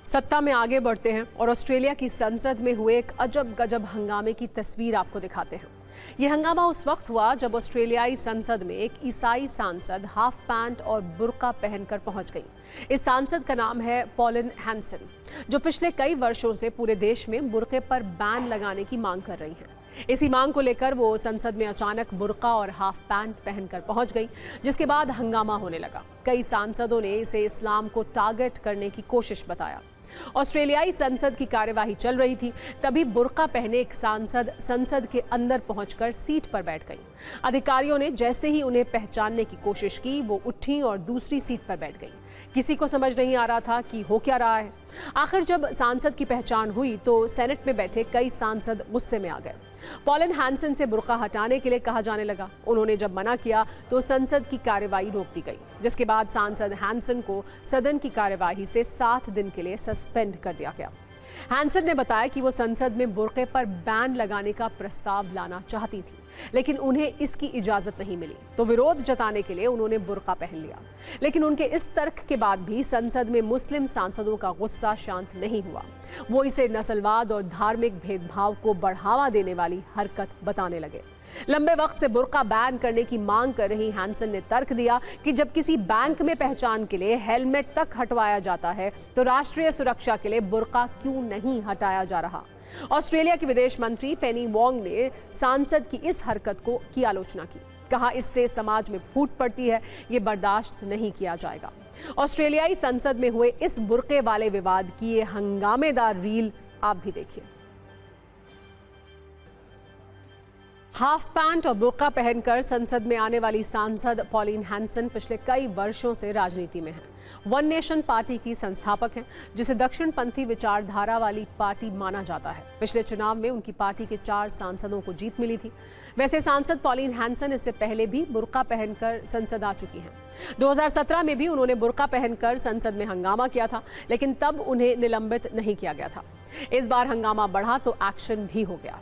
सत्ता में आगे बढ़ते हैं और ऑस्ट्रेलिया की संसद में हुए एक अजब गजब हंगामे की तस्वीर आपको दिखाते हैं। ये हंगामा उस वक्त हुआ जब ऑस्ट्रेलियाई संसद में एक ईसाई सांसद हाफ पैंट और बुर्का पहनकर पहुंच गई। इस सांसद का नाम है पॉलिन हैंसन, जो पिछले कई वर्षों से पूरे देश में बुर्के पर बैन लगाने की मांग कर रही हैं। इसी मांग को लेकर वो संसद में अचानक बुर्का और हाफ पैंट पहनकर पहुंच गई, जिसके बाद हंगामा होने लगा। कई सांसदों ने इसे इस्लाम को टारगेट करने की कोशिश बताया। ऑस्ट्रेलियाई संसद की कार्यवाही चल रही थी, तभी बुर्का पहने एक सांसद संसद के अंदर पहुंचकर सीट पर बैठ गई। अधिकारियों ने जैसे ही उन्हें पहचानने की कोशिश की, वो उठी और दूसरी सीट पर बैठ गई। किसी को समझ नहीं आ रहा था कि हो क्या रहा है। आखिर जब सांसद की पहचान हुई तो सेनेट में बैठे कई सांसद गुस्से में आ गए। पॉलिन हैंसन से बुर्का हटाने के लिए कहा जाने लगा। उन्होंने जब मना किया तो संसद की कार्यवाही रोक दी गई, जिसके बाद सांसद हैंसन को सदन की कार्यवाही से 7 दिन के लिए सस्पेंड कर दिया गया। हैंसन ने बताया कि वो संसद में बुर्के पर बैन लगाने का प्रस्ताव लाना चाहती थी, लेकिन उन्हें इसकी इजाजत नहीं मिली, तो विरोध जताने के लिए उन्होंने बुर्का पहन लिया। लेकिन उनके इस तर्क के बाद भी संसद में मुस्लिम सांसदों का गुस्सा शांत नहीं हुआ। वो इसे नस्लवाद और धार्मिक भेदभाव को बढ़ावा देने वाली हरकत बताने लगे। लंबे वक्त से बुर्का बैन करने की मांग कर रही हैंसन ने तर्क दिया कि जब किसी बैंक में पहचान के लिए हेलमेट तक हटवाया जाता है, तो राष्ट्रीय सुरक्षा के लिए बुर्का क्यों नहीं हटाया जा रहा। ऑस्ट्रेलिया की विदेश मंत्री पेनी वोंग ने सांसद की इस हरकत की आलोचना की। कहा, इससे समाज में फूट पड़ती है, ये बर्दाश्त नहीं किया जाएगा। ऑस्ट्रेलियाई संसद में हुए इस बुर्के वाले विवाद की ये हंगामेदार रील आप भी देखिए। हाफ पैंट और बुर्का पहनकर संसद में आने वाली सांसद पॉलिन हैंसन पिछले कई वर्षों से राजनीति में हैं। वन नेशन पार्टी की संस्थापक हैं, जिसे दक्षिणपंथी विचारधारा वाली पार्टी माना जाता है। पिछले चुनाव में उनकी पार्टी के 4 सांसदों को जीत मिली थी। वैसे सांसद पॉलिन हैंसन इससे पहले भी बुर्का पहनकर संसद आ चुकी हैं। 2017 में भी उन्होंने बुर्का पहनकर संसद में हंगामा किया था, लेकिन तब उन्हें निलंबित नहीं किया गया था। इस बार हंगामा बढ़ा तो एक्शन भी हो गया।